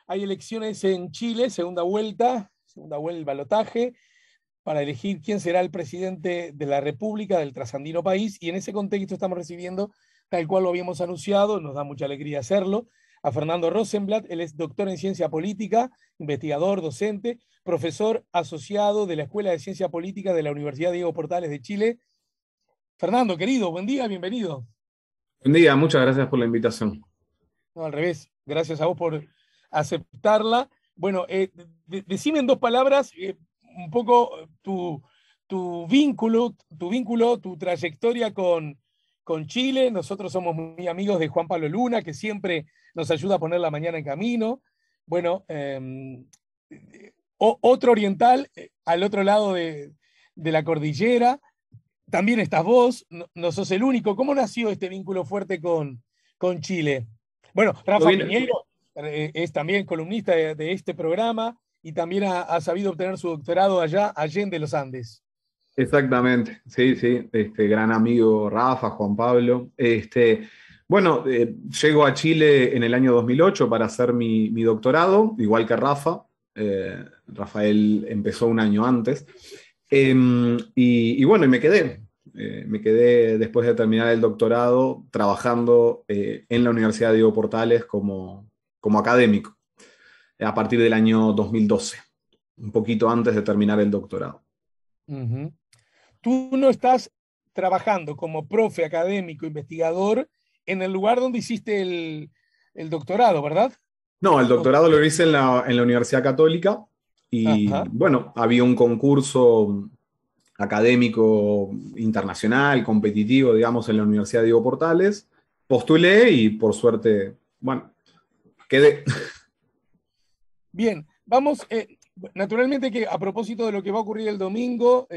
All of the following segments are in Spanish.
hay elecciones en Chile, segunda vuelta el balotaje, para elegir quién será el presidente de la República del trasandino país, y en ese contexto estamos recibiendo, tal cual lo habíamos anunciado, nos da mucha alegría hacerlo, a Fernando Rosenblatt. Él es doctor en ciencia política, investigador, docente, profesor asociado de la Escuela de Ciencia Política de la Universidad Diego Portales de Chile. Fernando, querido, buen día, bienvenido. Buen día, muchas gracias por la invitación. No, al revés, gracias a vos por aceptarla. Bueno, decime en dos palabras un poco tu vínculo, tu trayectoria con Chile. Nosotros somos muy amigos de Juan Pablo Luna, que siempre nos ayuda a poner la mañana en camino. Bueno, otro oriental, al otro lado de la cordillera. También estás vos, no sos el único. ¿Cómo nació este vínculo fuerte con Chile? Bueno, Lo Rafa viene- Piñeiro es también columnista de este programa y también ha sabido obtener su doctorado allá, allende los Andes. Exactamente, sí, sí, gran amigo Rafa, Juan Pablo. Bueno, llego a Chile en el año 2008 para hacer mi doctorado, igual que Rafa. Rafael empezó un año antes. Y bueno, y me quedé después de terminar el doctorado trabajando en la Universidad Diego Portales como académico, a partir del año 2012, un poquito antes de terminar el doctorado. Ujú. Tú no estás trabajando como profe académico, investigador, en el lugar donde hiciste el doctorado, ¿verdad? No, el O- doctorado lo hice en la Universidad Católica y Ajá. bueno, había un concurso académico internacional, competitivo, digamos, en la Universidad Diego Portales. Postulé y por suerte, bueno, quedé. Bien, vamos, naturalmente que a propósito de lo que va a ocurrir el domingo,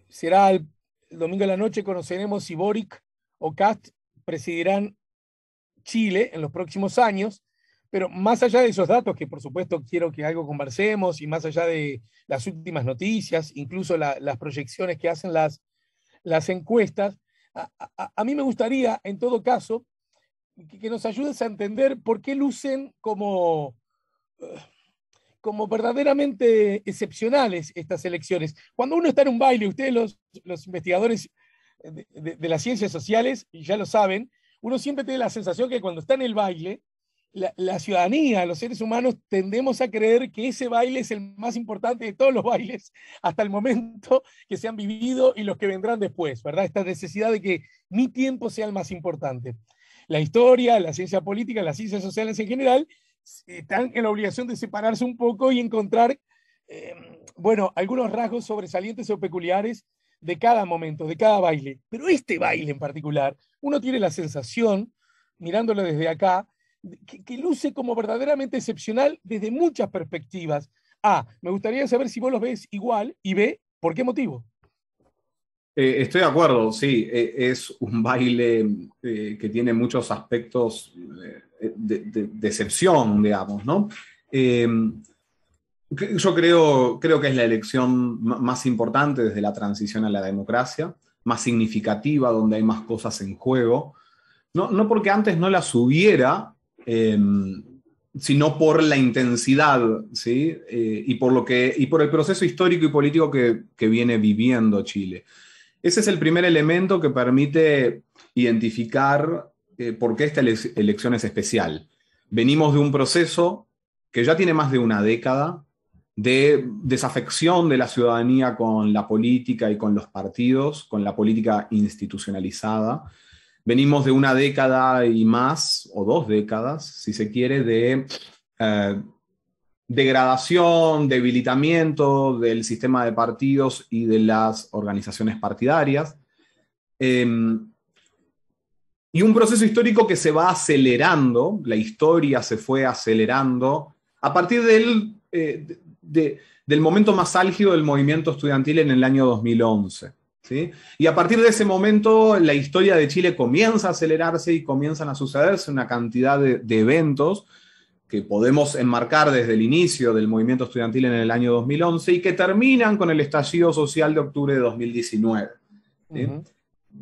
será el domingo de la noche, conoceremos si Boric o Kast presidirán Chile en los próximos años, pero más allá de esos datos, que por supuesto quiero que algo conversemos, y más allá de las últimas noticias, incluso las proyecciones que hacen las encuestas, a mí me gustaría, en todo caso, que nos ayudes a entender por qué lucen como verdaderamente excepcionales estas elecciones. Cuando uno está en un baile, ustedes los investigadores de las ciencias sociales, y ya lo saben, uno siempre tiene la sensación que cuando está en el baile, la ciudadanía, los seres humanos, tendemos a creer que ese baile es el más importante de todos los bailes hasta el momento que se han vivido y los que vendrán después, ¿verdad? Esta necesidad de que mi tiempo sea el más importante. La historia, la ciencia política, las ciencias sociales en general, están en la obligación de separarse un poco y encontrar, eh, bueno, algunos rasgos sobresalientes o peculiares de cada momento, de cada baile. Pero este baile en particular, uno tiene la sensación, mirándolo desde acá, que luce como verdaderamente excepcional desde muchas perspectivas. Me gustaría saber si vos los ves igual, y B, ¿por qué motivo? Estoy de acuerdo, sí, es un baile que tiene muchos aspectos de excepción, digamos, ¿no? Eh, yo creo que es la elección más importante desde la transición a la democracia, más significativa, donde hay más cosas en juego. No porque antes no las hubiera, sino por la intensidad, ¿sí? Y por el proceso histórico y político que viene viviendo Chile. Ese es el primer elemento que permite identificar por qué esta elección es especial. Venimos de un proceso que ya tiene más de una década de desafección de la ciudadanía con la política y con los partidos, con la política institucionalizada. Venimos de una década y más, o 2 décadas, si se quiere, de degradación, debilitamiento del sistema de partidos y de las organizaciones partidarias. Eh, y un proceso histórico que se va acelerando, la historia se fue acelerando a partir del momento más álgido del movimiento estudiantil en el año 2011. ¿Sí? Y a partir de ese momento la historia de Chile comienza a acelerarse y comienzan a sucederse una cantidad de eventos que podemos enmarcar desde el inicio del movimiento estudiantil en el año 2011 y que terminan con el estallido social de octubre de 2019. ¿Sí? Uh-huh.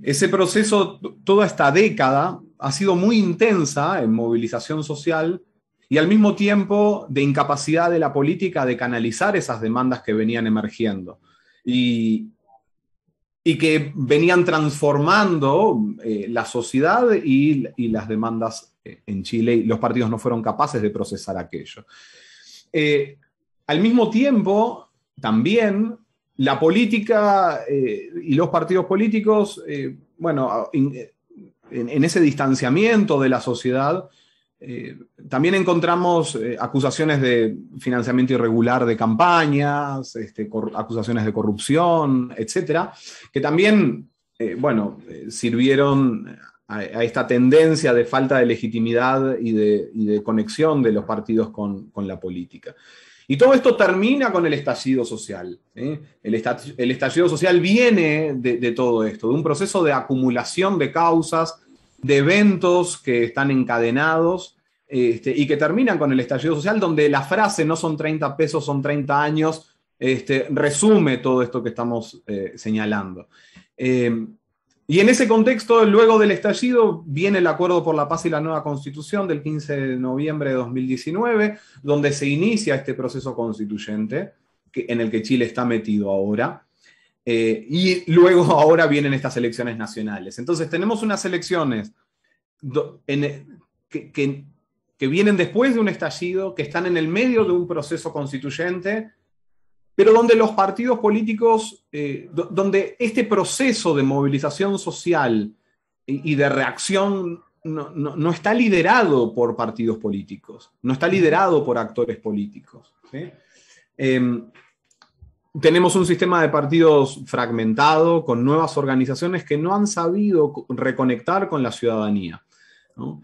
Ese proceso, toda esta década, ha sido muy intensa en movilización social y al mismo tiempo de incapacidad de la política de canalizar esas demandas que venían emergiendo y que venían transformando la sociedad y las demandas en Chile, y los partidos no fueron capaces de procesar aquello. Al mismo tiempo, también la política y los partidos políticos, bueno, en ese distanciamiento de la sociedad, también encontramos acusaciones de financiamiento irregular de campañas, acusaciones de corrupción, etcétera, que también, bueno, sirvieron a esta tendencia de falta de legitimidad y de conexión de los partidos con la política. Y todo esto termina con el estallido social. El estallido social viene de todo esto, de un proceso de acumulación de causas, de eventos que están encadenados y que terminan con el estallido social, donde la frase "no son 30 pesos, son 30 años", resume todo esto que estamos señalando. Y en ese contexto, luego del estallido, viene el Acuerdo por la Paz y la Nueva Constitución del 15 de noviembre de 2019, donde se inicia este proceso constituyente en el que Chile está metido ahora. Y luego ahora vienen estas elecciones nacionales. Entonces tenemos unas elecciones que vienen después de un estallido, que están en el medio de un proceso constituyente, pero donde los partidos políticos, donde este proceso de movilización social y de reacción no está liderado por partidos políticos, no está liderado por actores políticos, ¿sí? Tenemos un sistema de partidos fragmentado, con nuevas organizaciones que no han sabido reconectar con la ciudadanía, ¿no?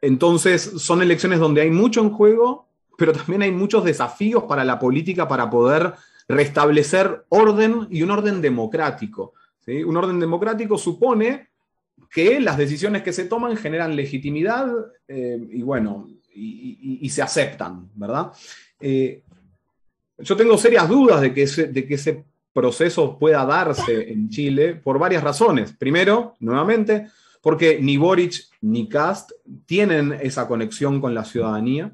Entonces, son elecciones donde hay mucho en juego, pero también hay muchos desafíos para la política para poder restablecer orden y un orden democrático, ¿sí? Un orden democrático supone que las decisiones que se toman generan legitimidad y bueno, y se aceptan, ¿verdad? Yo tengo serias dudas de que ese proceso pueda darse en Chile por varias razones. Primero, nuevamente, porque ni Boric ni Kast tienen esa conexión con la ciudadanía,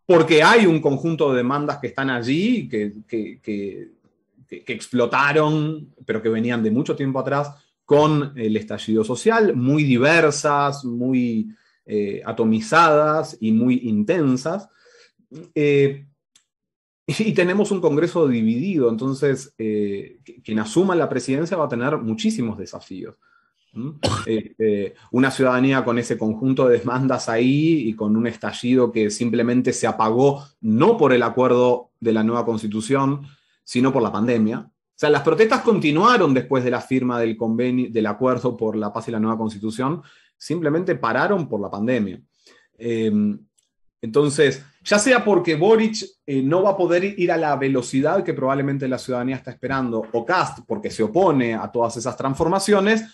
porque hay un conjunto de demandas que están allí, que explotaron, pero que venían de mucho tiempo atrás, con el estallido social, muy diversas, muy atomizadas y muy intensas. Y tenemos un Congreso dividido, entonces quien asuma la presidencia va a tener muchísimos desafíos. Una ciudadanía con ese conjunto de demandas ahí y con un estallido que simplemente se apagó no por el acuerdo de la nueva Constitución, sino por la pandemia. O sea, las protestas continuaron después de la firma del convenio, del acuerdo por la paz y la nueva Constitución, simplemente pararon por la pandemia. Entonces, ya sea porque Boric no va a poder ir a la velocidad que probablemente la ciudadanía está esperando, o Kast porque se opone a todas esas transformaciones,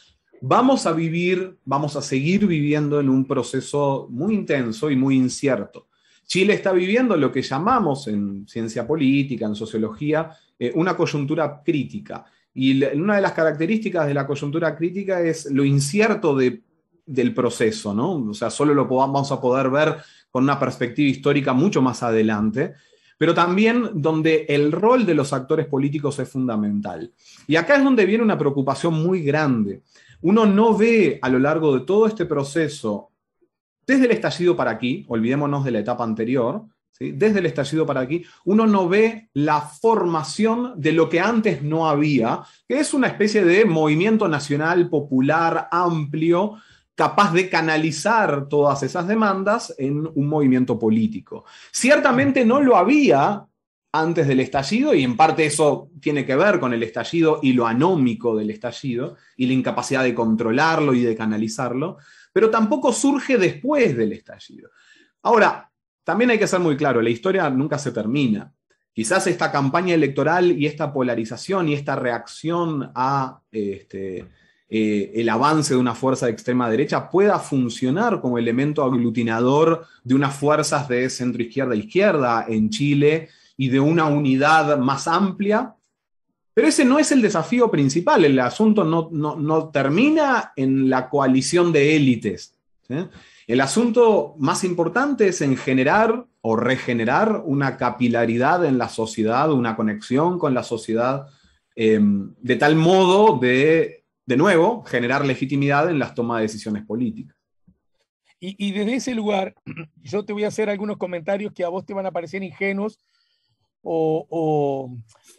vamos a seguir viviendo en un proceso muy intenso y muy incierto. Chile está viviendo lo que llamamos en ciencia política, en sociología, una coyuntura crítica. Y una de las características de la coyuntura crítica es lo incierto del proceso, ¿no? O sea, solo lo vamos a poder ver con una perspectiva histórica mucho más adelante, pero también donde el rol de los actores políticos es fundamental. Y acá es donde viene una preocupación muy grande. Uno no ve a lo largo de todo este proceso, desde el estallido para aquí, olvidémonos de la etapa anterior, ¿sí? Desde el estallido para aquí, uno no ve la formación de lo que antes no había, que es una especie de movimiento nacional popular amplio, capaz de canalizar todas esas demandas en un movimiento político. Ciertamente no lo había antes del estallido, y en parte eso tiene que ver con el estallido y lo anómico del estallido, y la incapacidad de controlarlo y de canalizarlo, pero tampoco surge después del estallido. Ahora, también hay que ser muy claro, la historia nunca se termina. Quizás esta campaña electoral y esta polarización y esta reacción a el avance de una fuerza de extrema derecha pueda funcionar como elemento aglutinador de unas fuerzas de centro-izquierda e izquierda en Chile y de una unidad más amplia, pero ese no es el desafío principal. El asunto no termina en la coalición de élites ¿sí? El asunto más importante es en generar o regenerar una capilaridad en la sociedad, una conexión con la sociedad, de tal modo de nuevo, generar legitimidad en las tomas de decisiones políticas. Y desde ese lugar, yo te voy a hacer algunos comentarios que a vos te van a parecer ingenuos o,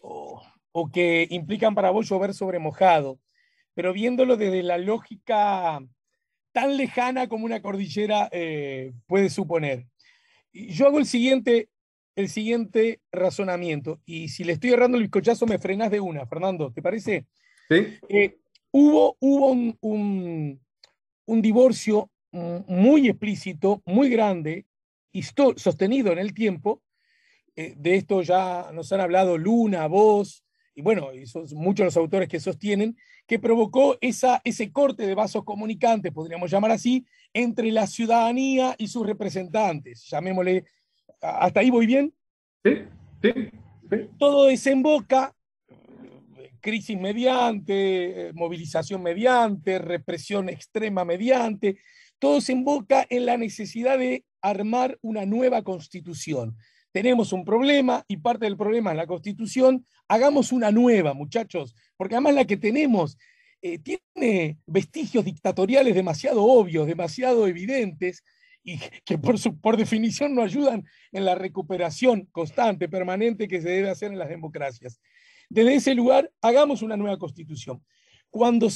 o, o que implican para vos llover sobre mojado, pero viéndolo desde la lógica tan lejana como una cordillera puede suponer. Yo hago el siguiente razonamiento, y si le estoy errando el bizcochazo me frenás de una, Fernando, ¿te parece? ¿Sí? Hubo un divorcio muy explícito, muy grande, y sostenido en el tiempo. De esto ya nos han hablado Luna, vos, y bueno, y son muchos los autores que sostienen, que provocó ese corte de vasos comunicantes, podríamos llamar así, entre la ciudadanía y sus representantes. Llamémosle, ¿hasta ahí voy bien? ¿Sí? ¿Sí? ¿Sí? Todo desemboca, crisis mediante, movilización mediante, represión extrema mediante, todo desemboca en la necesidad de armar una nueva constitución. Tenemos un problema y parte del problema es la constitución, hagamos una nueva, muchachos, porque además la que tenemos tiene vestigios dictatoriales demasiado obvios, demasiado evidentes, y que por definición no ayudan en la recuperación constante, permanente que se debe hacer en las democracias. Desde ese lugar, hagamos una nueva constitución. Cuando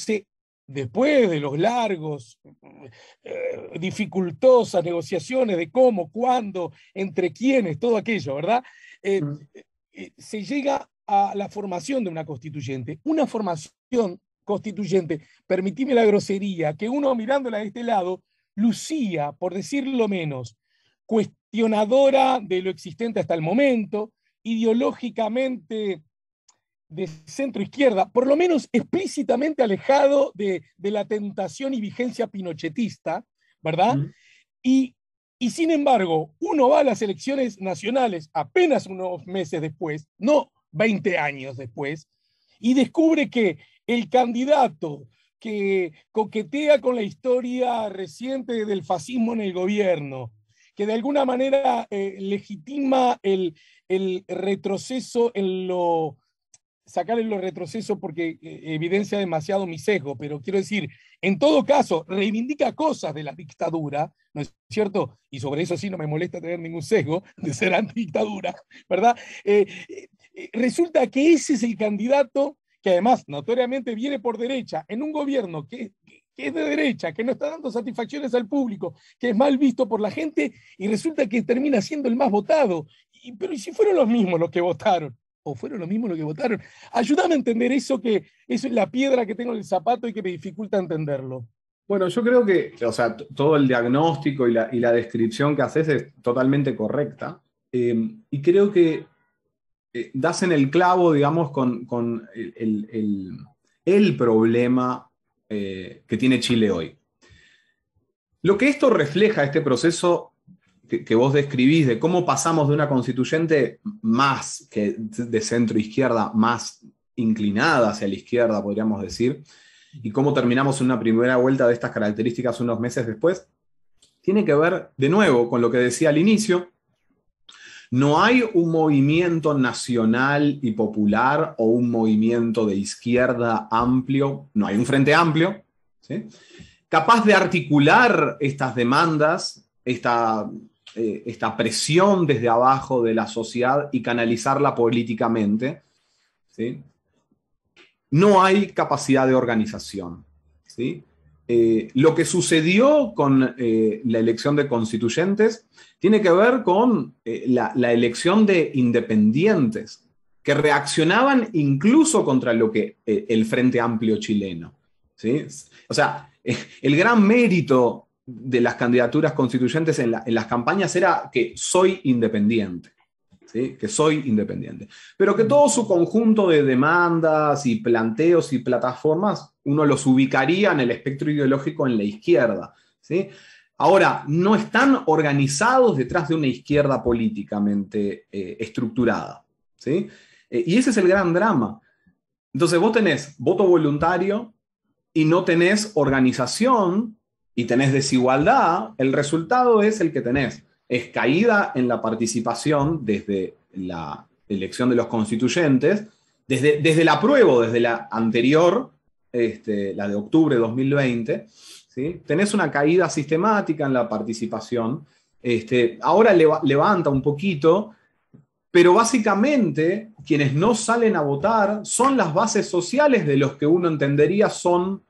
después de los largos, dificultosas negociaciones de cómo, cuándo, entre quiénes, todo aquello, ¿verdad? Se llega a la formación de una constituyente. Una formación constituyente, permitime la grosería, que uno mirándola de este lado, lucía, por decirlo menos, cuestionadora de lo existente hasta el momento, ideológicamente de centro izquierda, por lo menos explícitamente alejado de la tentación y vigencia pinochetista, ¿verdad? Y, y sin embargo, uno va a las elecciones nacionales apenas unos meses después, no 20 años después, y descubre que el candidato que coquetea con la historia reciente del fascismo en el gobierno, que de alguna manera legitima el retroceso en lo sacarle los retrocesos porque evidencia demasiado mi sesgo, pero quiero decir, en todo caso, reivindica cosas de la dictadura, ¿no es cierto? Y sobre eso sí no me molesta tener ningún sesgo de ser antidictadura, ¿verdad? Resulta que ese es el candidato que además notoriamente viene por derecha, en un gobierno que es de derecha, que no está dando satisfacciones al público, que es mal visto por la gente, y resulta que termina siendo el más votado. Pero ¿y si fueron los mismos los que votaron? ¿O fueron los mismos los que votaron? Ayúdame a entender eso, que eso es la piedra que tengo en el zapato y que me dificulta entenderlo. Bueno, yo creo que, o sea, todo el diagnóstico y la descripción que haces es totalmente correcta. Y creo que das en el clavo, digamos, con el problema que tiene Chile hoy. Lo que esto refleja, este proceso que vos describís de cómo pasamos de una constituyente más que de centro izquierda, más inclinada hacia la izquierda, podríamos decir, y cómo terminamos en una primera vuelta de estas características unos meses después, tiene que ver, de nuevo, con lo que decía al inicio. No hay un movimiento nacional y popular o un movimiento de izquierda amplio, no hay un frente amplio, ¿sí?, capaz de articular estas demandas, esta presión desde abajo de la sociedad y canalizarla políticamente, ¿sí? No hay capacidad de organización, ¿sí? Lo que sucedió con la elección de constituyentes tiene que ver con la elección de independientes que reaccionaban incluso contra lo que el Frente Amplio chileno, ¿sí? O sea, el gran mérito de las candidaturas constituyentes en las campañas era que soy independiente, ¿sí?, que soy independiente. Pero que todo su conjunto de demandas y planteos y plataformas uno los ubicaría en el espectro ideológico en la izquierda, ¿sí? Ahora, no están organizados detrás de una izquierda políticamente estructurada, ¿sí? Y ese es el gran drama. Entonces vos tenés voto voluntario y no tenés organización y tenés desigualdad, el resultado es el que tenés. Es caída en la participación desde la elección de los constituyentes, desde la apruebo, desde la anterior, la de octubre de 2020, ¿sí? Tenés una caída sistemática en la participación. Ahora levanta un poquito, pero básicamente quienes no salen a votar son las bases sociales de los que uno entendería son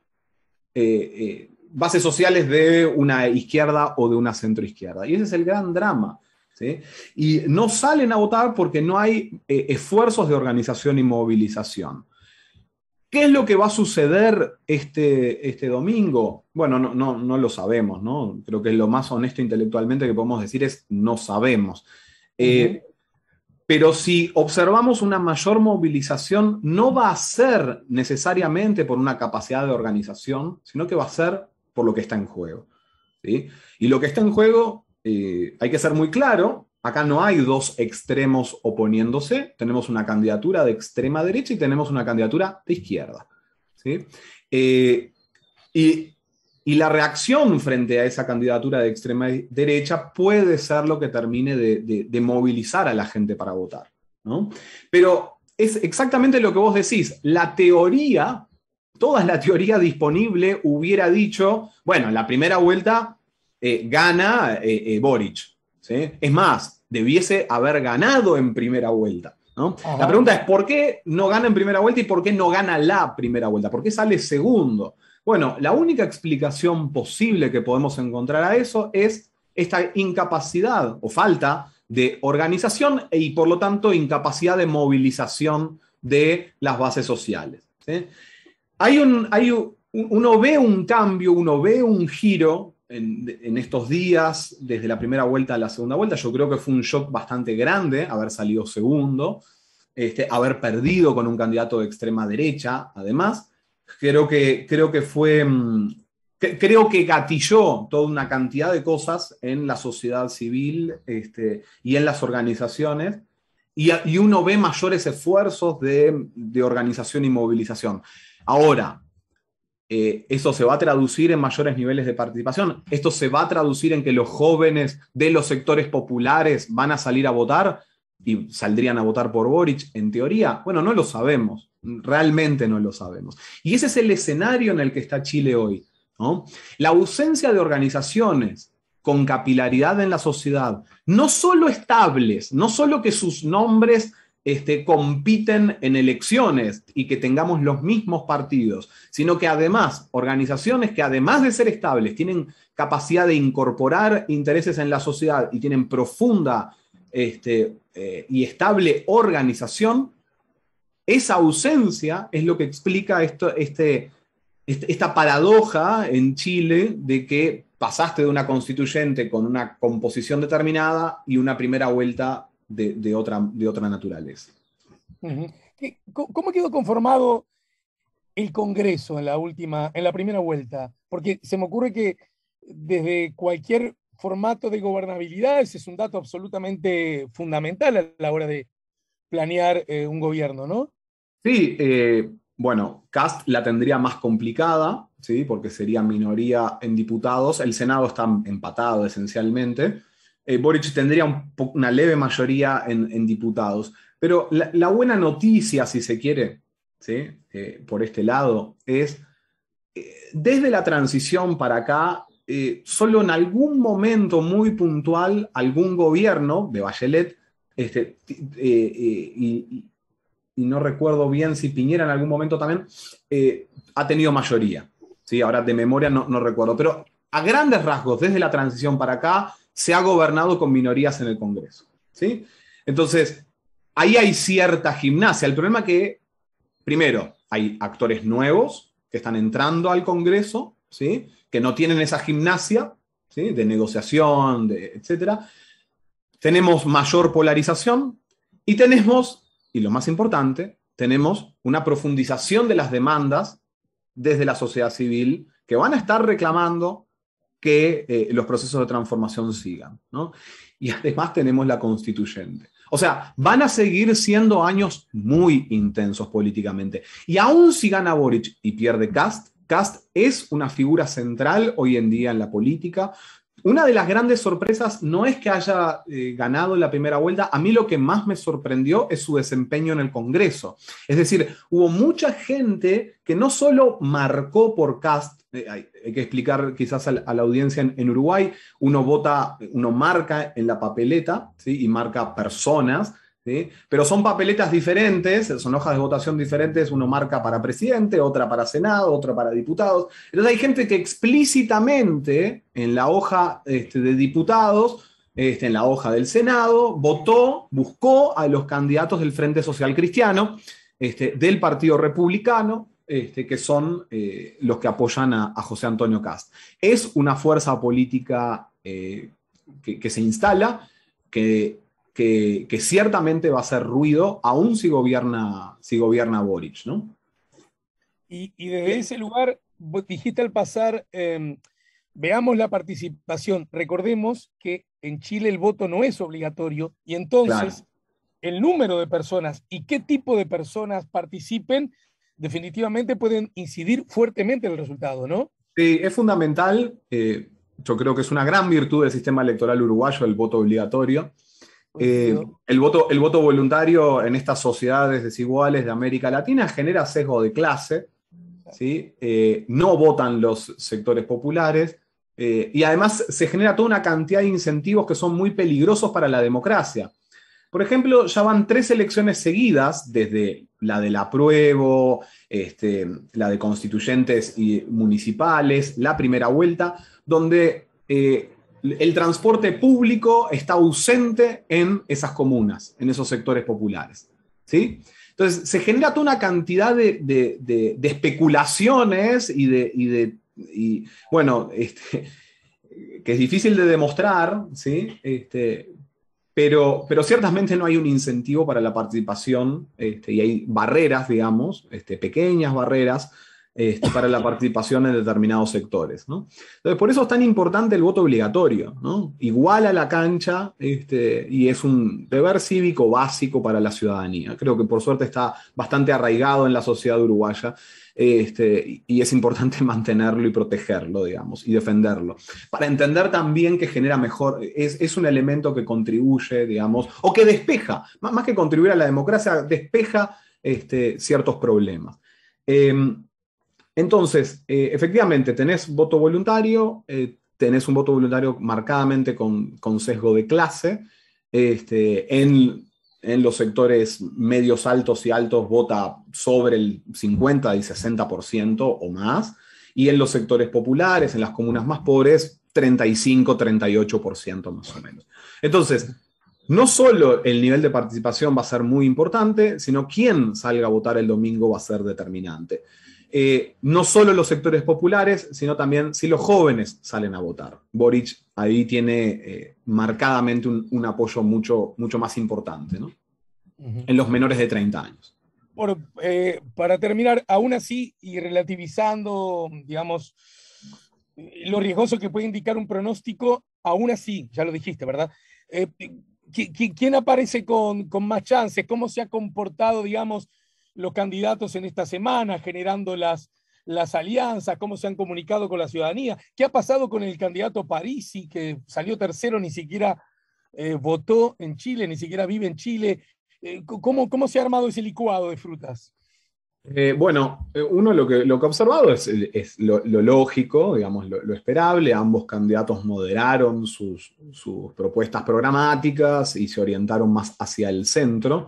bases sociales de una izquierda o de una centroizquierda. Y ese es el gran drama, ¿sí? Y no salen a votar porque no hay esfuerzos de organización y movilización. ¿Qué es lo que va a suceder este domingo? Bueno, no lo sabemos, ¿no? Creo que lo más honesto intelectualmente que podemos decir es no sabemos. Pero si observamos una mayor movilización, no va a ser necesariamente por una capacidad de organización, sino que va a ser por lo que está en juego, ¿sí? Y lo que está en juego, hay que ser muy claro, acá no hay dos extremos oponiéndose, tenemos una candidatura de extrema derecha y tenemos una candidatura de izquierda, ¿sí? Y la reacción frente a esa candidatura de extrema derecha puede ser lo que termine de movilizar a la gente para votar, ¿no? Pero es exactamente lo que vos decís. La teoría, toda la teoría disponible hubiera dicho, bueno, en la primera vuelta gana Boric, ¿sí? Es más, debiese haber ganado en primera vuelta, ¿no? La pregunta es, ¿por qué no gana en primera vuelta y por qué no gana la primera vuelta? ¿Por qué sale segundo? Bueno, la única explicación posible que podemos encontrar a eso es esta incapacidad o falta de organización y por lo tanto incapacidad de movilización de las bases sociales, ¿sí? Uno ve un cambio, uno ve un giro en estos días, desde la primera vuelta a la segunda vuelta. Yo creo que fue un shock bastante grande haber salido segundo, haber perdido con un candidato de extrema derecha, además. Creo que gatilló toda una cantidad de cosas en la sociedad civil y en las organizaciones, y uno ve mayores esfuerzos de organización y movilización. Ahora, eso se va a traducir en mayores niveles de participación. Esto se va a traducir en que los jóvenes de los sectores populares van a salir a votar y saldrían a votar por Boric, en teoría. Bueno, no lo sabemos. Realmente no lo sabemos. Y ese es el escenario en el que está Chile hoy, ¿no? La ausencia de organizaciones con capilaridad en la sociedad, no solo estables, no solo que sus nombres compiten en elecciones y que tengamos los mismos partidos, sino que además, organizaciones que además de ser estables, tienen capacidad de incorporar intereses en la sociedad y tienen profunda y estable organización. Esa ausencia es lo que explica esta paradoja en Chile de que pasaste de una constituyente con una composición determinada y una primera vuelta de otra naturaleza. ¿Cómo quedó conformado el Congreso en la primera vuelta? Porque se me ocurre que desde cualquier formato de gobernabilidad ese es un dato absolutamente fundamental a la hora de planear un gobierno, ¿no? Sí, bueno, Kast la tendría más complicada, ¿sí? Porque sería minoría en diputados. El Senado está empatado esencialmente. Boric tendría una leve mayoría en diputados. Pero la buena noticia, si se quiere, ¿sí? Por este lado, es desde la transición para acá, solo en algún momento muy puntual, algún gobierno de Bachelet, y no recuerdo bien si Piñera en algún momento también, ha tenido mayoría, ¿sí? Ahora de memoria no recuerdo, pero a grandes rasgos, desde la transición para acá, se ha gobernado con minorías en el Congreso, ¿sí? Entonces, ahí hay cierta gimnasia. El problema es que, primero, hay actores nuevos que están entrando al Congreso, ¿sí? Que no tienen esa gimnasia, ¿sí? De negociación, etc. Tenemos mayor polarización y tenemos, y lo más importante, tenemos una profundización de las demandas desde la sociedad civil que van a estar reclamando que los procesos de transformación sigan, ¿no? Y además tenemos la constituyente. O sea, van a seguir siendo años muy intensos políticamente. Y aún si gana Boric y pierde Kast, Kast es una figura central hoy en día en la política. Una de las grandes sorpresas no es que haya ganado en la primera vuelta. A mí lo que más me sorprendió es su desempeño en el Congreso. Es decir, hubo mucha gente que no solo marcó por Kast, hay que explicar quizás a la audiencia en Uruguay, uno vota, uno marca en la papeleta, ¿sí? Y marca personas, ¿sí? Pero son papeletas diferentes, son hojas de votación diferentes, uno marca para presidente, otra para Senado, otra para diputados. Entonces hay gente que explícitamente en la hoja de diputados, en la hoja del Senado, buscó a los candidatos del Frente Social Cristiano, del Partido Republicano, que son los que apoyan a José Antonio Kast. Es una fuerza política que se instala, que ciertamente va a hacer ruido, aún si gobierna Boric, ¿no? Y desde ese lugar, vos dijiste al pasar, veamos la participación. Recordemos que en Chile el voto no es obligatorio y entonces Claro. el número de personas y qué tipo de personas participen definitivamente pueden incidir fuertemente en el resultado, ¿no? Sí, es fundamental. Yo creo que es una gran virtud del sistema electoral uruguayo el voto obligatorio. Coincido. El voto voluntario en estas sociedades desiguales de América Latina genera sesgo de clase, ¿sí? No votan los sectores populares, y además se genera toda una cantidad de incentivos que son muy peligrosos para la democracia. Por ejemplo, ya van 3 elecciones seguidas, desde la del apruebo, la de constituyentes y municipales, la primera vuelta, donde el transporte público está ausente en esas comunas, en esos sectores populares, ¿sí? Entonces, se genera toda una cantidad de especulaciones bueno, que es difícil de demostrar, ¿sí? Pero ciertamente no hay un incentivo para la participación, y hay barreras, digamos, pequeñas barreras, para la participación en determinados sectores, ¿no? Entonces, por eso es tan importante el voto obligatorio, ¿no? Iguala la cancha, y es un deber cívico básico para la ciudadanía. Creo que por suerte está bastante arraigado en la sociedad uruguaya, y es importante mantenerlo y protegerlo, digamos, y defenderlo. Para entender también que genera mejor, es un elemento que contribuye, digamos, o que despeja, más que contribuir a la democracia, despeja ciertos problemas. Entonces, efectivamente, tenés tenés un voto voluntario marcadamente con sesgo de clase. En los sectores medios, altos y altos vota sobre el 50 y 60% o más, y en los sectores populares, en las comunas más pobres, 35-38% más o menos. Entonces, no solo el nivel de participación va a ser muy importante, sino quién salga a votar el domingo va a ser determinante. No solo los sectores populares, sino también si los jóvenes salen a votar. Boric ahí tiene marcadamente un apoyo mucho más importante, ¿no? En los menores de 30 años. Bueno, para terminar, aún así, y relativizando, digamos, lo riesgoso que puede indicar un pronóstico, aún así, ya lo dijiste, ¿verdad? ¿Quién aparece con más chances? ¿Cómo se ha comportado, digamos, los candidatos en esta semana, generando las alianzas? ¿Cómo se han comunicado con la ciudadanía? ¿Qué ha pasado con el candidato Parisi, que salió tercero, ni siquiera votó en Chile, ni siquiera vive en Chile? ¿Cómo se ha armado ese licuado de frutas? Bueno, uno lo que ha observado es lo lógico, digamos, lo esperable. Ambos candidatos moderaron sus propuestas programáticas y se orientaron más hacia el centro.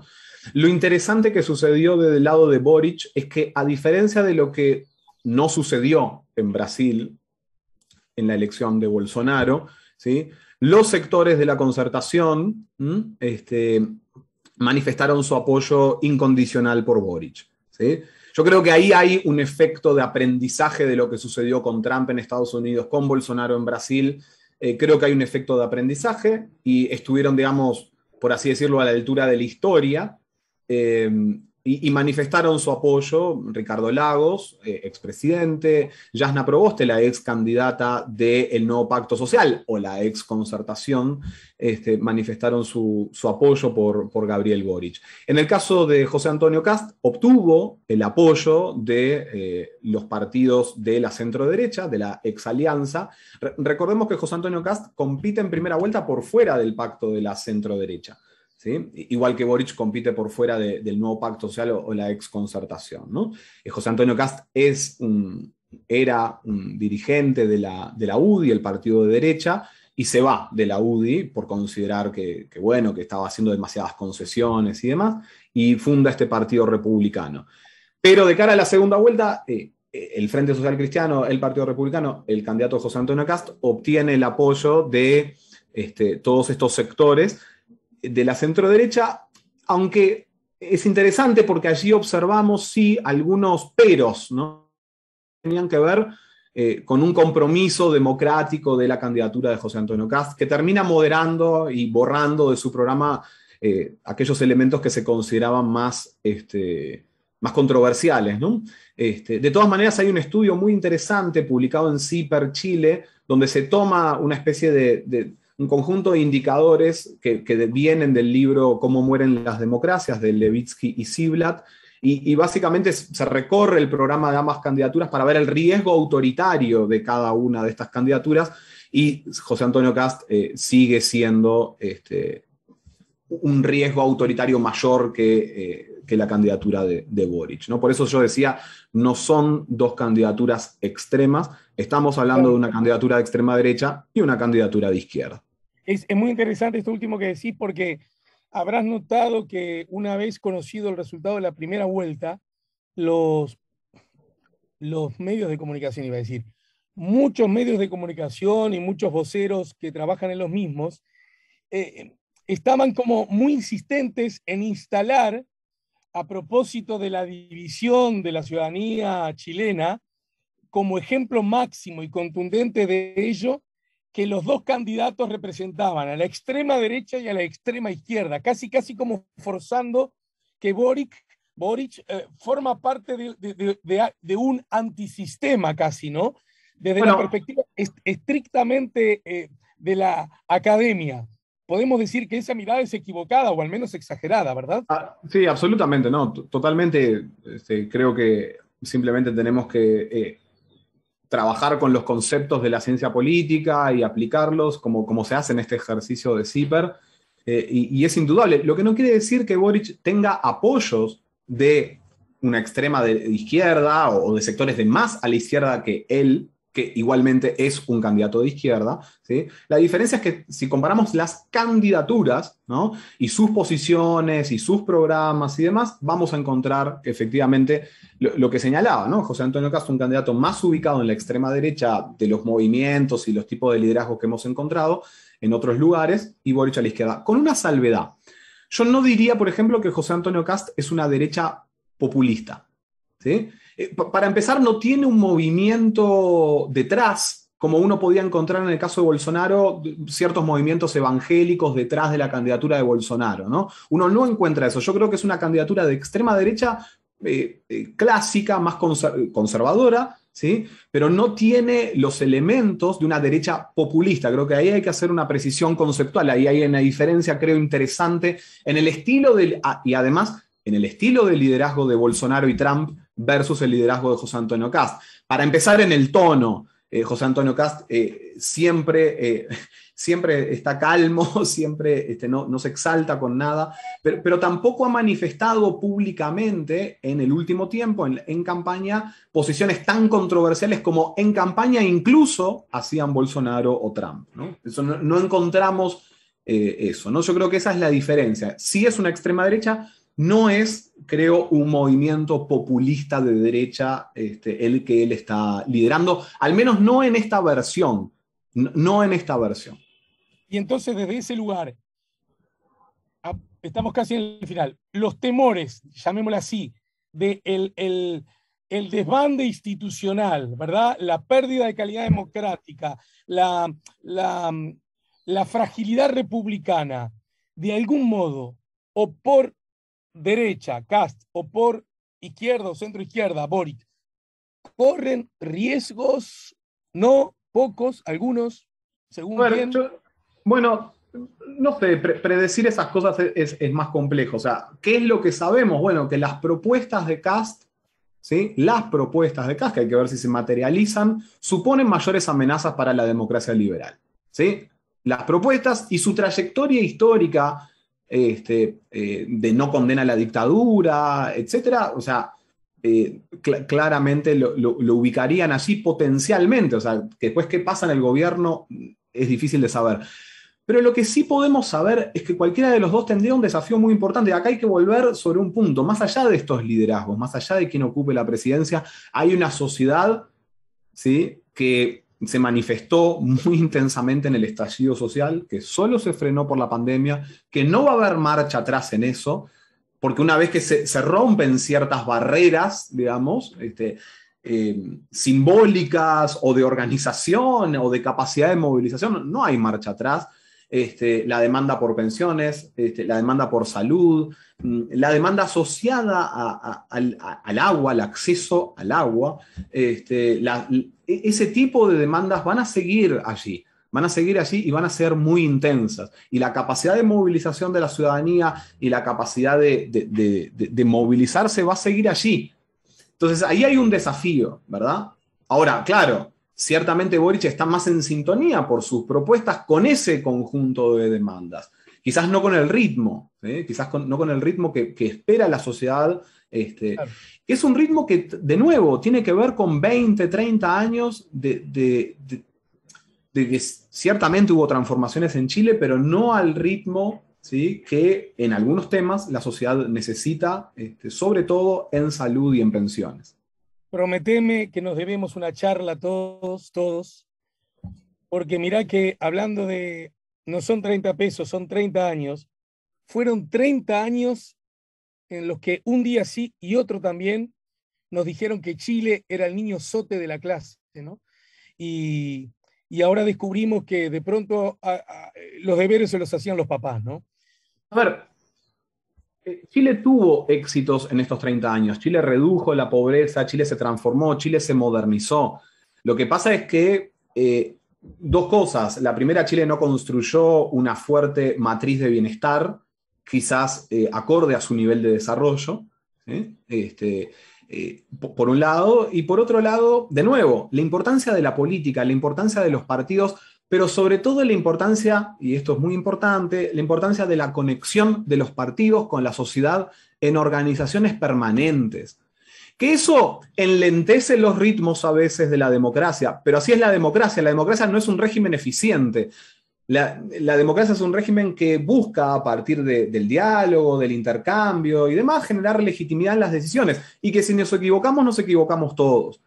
Lo interesante que sucedió desde el lado de Boric es que, a diferencia de lo que no sucedió en Brasil en la elección de Bolsonaro, ¿sí? Los sectores de la concertación manifestaron su apoyo incondicional por Boric, ¿sí? Yo creo que ahí hay un efecto de aprendizaje de lo que sucedió con Trump en Estados Unidos, con Bolsonaro en Brasil. Creo que hay un efecto de aprendizaje y estuvieron, digamos, por así decirlo, a la altura de la historia. y manifestaron su apoyo Ricardo Lagos, expresidente, Jasna Proboste, la ex candidata del Nuevo Pacto Social, o la ex Concertación, manifestaron su apoyo por Gabriel Boric. En el caso de José Antonio Cast, obtuvo el apoyo de los partidos de la centro-derecha, de la ex alianza. Recordemos que José Antonio Cast compite en primera vuelta por fuera del pacto de la centro-derecha. ¿Sí? Igual que Boric compite por fuera del nuevo pacto social o la exconcertación, ¿no? José Antonio Cast era un dirigente de la UDI, el partido de derecha, y se va de la UDI por considerar que estaba haciendo demasiadas concesiones y demás, y funda este partido republicano. Pero de cara a la segunda vuelta, el Frente Social Cristiano, el Partido Republicano, el candidato José Antonio Cast, obtiene el apoyo de todos estos sectores de la centroderecha, aunque es interesante porque allí observamos sí algunos peros, ¿no? Tenían que ver con un compromiso democrático de la candidatura de José Antonio Cast, que termina moderando y borrando de su programa aquellos elementos que se consideraban más controversiales, ¿no? De todas maneras, hay un estudio muy interesante publicado en CIPER Chile, donde se toma una especie de un conjunto de indicadores que vienen del libro Cómo mueren las democracias, de Levitsky y Ziblatt, y básicamente se recorre el programa de ambas candidaturas para ver el riesgo autoritario de cada una de estas candidaturas, y José Antonio Cast sigue siendo un riesgo autoritario mayor que la candidatura de Boric, ¿no? Por eso yo decía, no son dos candidaturas extremas, estamos hablando de una candidatura de extrema derecha y una candidatura de izquierda. Es muy interesante esto último que decís, porque habrás notado que una vez conocido el resultado de la primera vuelta, los medios de comunicación, iba a decir, muchos medios de comunicación y muchos voceros que trabajan en los mismos, estaban como muy insistentes en instalar, a propósito de la división de la ciudadanía chilena, como ejemplo máximo y contundente de ello, que los dos candidatos representaban a la extrema derecha y a la extrema izquierda, casi como forzando que Boric forma parte de un antisistema casi, ¿no? Desde la perspectiva estrictamente de la academia. Podemos decir que esa mirada es equivocada o al menos exagerada, ¿verdad? Sí, absolutamente, no, totalmente. Creo que simplemente tenemos que trabajar con los conceptos de la ciencia política y aplicarlos como se hace en este ejercicio de CIPER, y es indudable. Lo que no quiere decir que Boric tenga apoyos de una extrema de izquierda o de sectores de más a la izquierda que él, que igualmente es un candidato de izquierda, ¿sí? La diferencia es que si comparamos las candidaturas, ¿no?, y sus posiciones y sus programas y demás, vamos a encontrar efectivamente lo que señalaba, ¿no? José Antonio Cast, un candidato más ubicado en la extrema derecha de los movimientos y los tipos de liderazgo que hemos encontrado en otros lugares, y Boric a la izquierda, con una salvedad. Yo no diría, por ejemplo, que José Antonio Cast es una derecha populista, ¿sí? Para empezar, no tiene un movimiento detrás, como uno podía encontrar en el caso de Bolsonaro, ciertos movimientos evangélicos detrás de la candidatura de Bolsonaro, ¿no? Uno no encuentra eso. Yo creo que es una candidatura de extrema derecha clásica, más conservadora, ¿sí? Pero no tiene los elementos de una derecha populista. Creo que ahí hay que hacer una precisión conceptual. Ahí hay una diferencia, creo, interesante en el estilo y además en el estilo de liderazgo de Bolsonaro y Trump versus el liderazgo de José Antonio Cast. Para empezar, en el tono, José Antonio Cast siempre está calmo, siempre no se exalta con nada, pero tampoco ha manifestado públicamente en el último tiempo, en campaña, posiciones tan controversiales como en campaña incluso hacían Bolsonaro o Trump, ¿no? Eso no encontramos eso, ¿no? Yo creo que esa es la diferencia. Sí es una extrema derecha, no es, creo, un movimiento populista de derecha el que él está liderando, al menos no en esta versión, no en esta versión. Y entonces desde ese lugar, estamos casi en el final, los temores, llamémoslo así, de el desbande institucional, ¿verdad? La pérdida de calidad democrática, la fragilidad republicana, de algún modo, o por derecha, Kast, o por izquierda o centro izquierda, Boric, corren riesgos, no pocos, algunos, según A ver, quién. bueno, no sé, predecir esas cosas es más complejo. O sea, ¿qué es lo que sabemos? Bueno, que las propuestas de Kast, ¿sí? Las propuestas de Kast, que hay que ver si se materializan, suponen mayores amenazas para la democracia liberal. ¿Sí? Las propuestas y su trayectoria histórica de no condena a la dictadura, etcétera, o sea, claramente lo ubicarían allí potencialmente. O sea, que después qué pasa en el gobierno es difícil de saber. Pero lo que sí podemos saber es que cualquiera de los dos tendría un desafío muy importante. Acá hay que volver sobre un punto. Más allá de estos liderazgos, más allá de quien ocupe la presidencia, hay una sociedad, ¿sí?, que se manifestó muy intensamente en el estallido social, que solo se frenó por la pandemia, que no va a haber marcha atrás en eso, porque una vez que se rompen ciertas barreras, digamos, simbólicas o de organización o de capacidad de movilización, no hay marcha atrás. La demanda por pensiones, la demanda por salud, la demanda asociada al agua, al acceso al agua, ese tipo de demandas van a seguir allí. Van a seguir allí y van a ser muy intensas. Y la capacidad de movilización de la ciudadanía y la capacidad de movilizarse va a seguir allí. Entonces, ahí hay un desafío, ¿verdad? Ahora, claro, ciertamente Boric está más en sintonía por sus propuestas con ese conjunto de demandas. Quizás no con el ritmo, quizás no con el ritmo que espera la sociedad, Claro. que es un ritmo que, de nuevo, tiene que ver con 20, 30 años de que ciertamente hubo transformaciones en Chile, pero no al ritmo, ¿sí?, que en algunos temas la sociedad necesita, sobre todo en salud y en pensiones. Prometeme que nos debemos una charla todos, todos, porque mirá que hablando de, no son 30 pesos, son 30 años, fueron 30 años en los que un día sí y otro también nos dijeron que Chile era el niño sote de la clase, ¿no? Y, y ahora descubrimos que de pronto los deberes se los hacían los papás, ¿no? A ver, Chile tuvo éxitos en estos 30 años. Chile redujo la pobreza, Chile se transformó, Chile se modernizó. Lo que pasa es que dos cosas. La primera, Chile no construyó una fuerte matriz de bienestar, quizás acorde a su nivel de desarrollo, ¿sí? Por un lado, y por otro lado, de nuevo, la importancia de la política, la importancia de los partidos, pero sobre todo la importancia, y esto es muy importante, la importancia de la conexión de los partidos con la sociedad en organizaciones permanentes. Que eso enlentece los ritmos a veces de la democracia, pero así es la democracia no es un régimen eficiente. La democracia es un régimen que busca, a partir del diálogo, del intercambio y demás, generar legitimidad en las decisiones. Y que si nos equivocamos todos.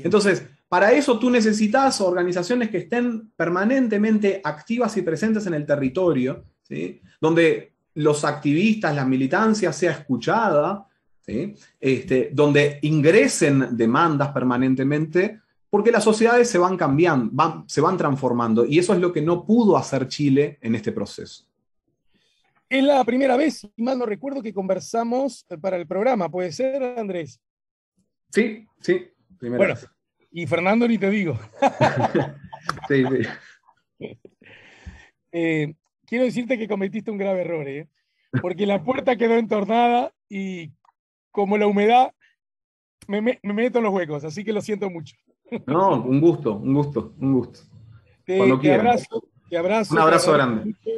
Entonces, para eso tú necesitas organizaciones que estén permanentemente activas y presentes en el territorio, ¿sí?, donde los activistas, la militancia sea escuchada, ¿sí?, donde ingresen demandas permanentemente, porque las sociedades se van cambiando, se van transformando, y eso es lo que no pudo hacer Chile en este proceso. Es la primera vez, si mal no recuerdo, que conversamos para el programa, ¿puede ser, Andrés? Sí, sí, primera Bueno, vez. y Fernando ni te digo. Sí, sí. Quiero decirte que cometiste un grave error, ¿eh? Porque la puerta quedó entornada y como la humedad me meto en los huecos, así que lo siento mucho. No, un gusto, un gusto, un gusto. Cuando Te quieran. abrazo, te Un abrazo, te abrazo agradezco grande. mucho.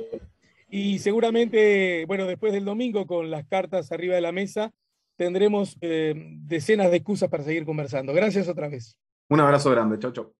Y seguramente, bueno, después del domingo, con las cartas arriba de la mesa, tendremos decenas de excusas para seguir conversando. Gracias otra vez. Un abrazo grande. Chau, chau.